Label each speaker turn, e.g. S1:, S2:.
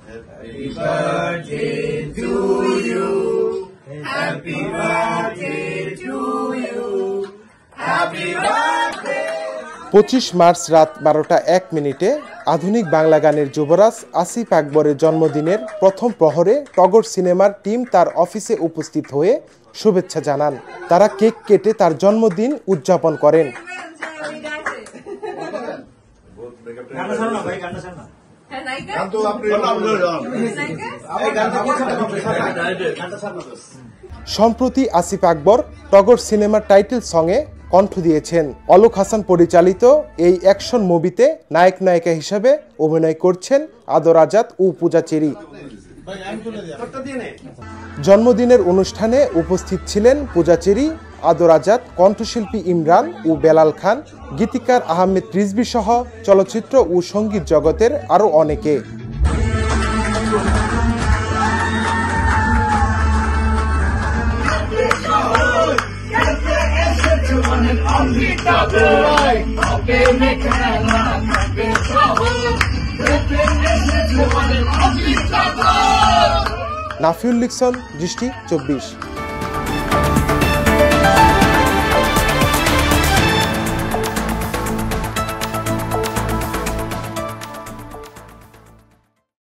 S1: Happy birthday to you. Happy birthday to you. Happy birthday. 25 March রাত 12:01 আধুনিক বাংলা গানের যুবরাজ আসিফ আকবরের জন্মদিনের প্রথম প্রহরে টগর সিনেমার টিম তার অফিসে উপস্থিত হয়ে শুভেচ্ছা জানান। তারা কেক কেটে তার জন্মদিন উদযাপন করেন। সম্প্রতি আসিফ আকবর টগর সিনেমার টাইটেল সঙ্গে কণ্ঠ দিয়েছেন। অলোক হাসান পরিচালিত এই অ্যাকশন মুভিতে নায়ক নায়িকা হিসেবে অভিনয় করছেন আদর আজাদ ও পূজা চেরি। জন্মদিনের অনুষ্ঠানে উপস্থিত ছিলেন পূজা চেরি, আদর আজাদ, কণ্ঠশিল্পী ইমরান ও বেলাল খান, গীতিকার আহমেদ রিজভী সহ চলচ্চিত্র ও সঙ্গীত জগতের আরও অনেকে। নাফিউল লিকসন, দৃষ্টি 24।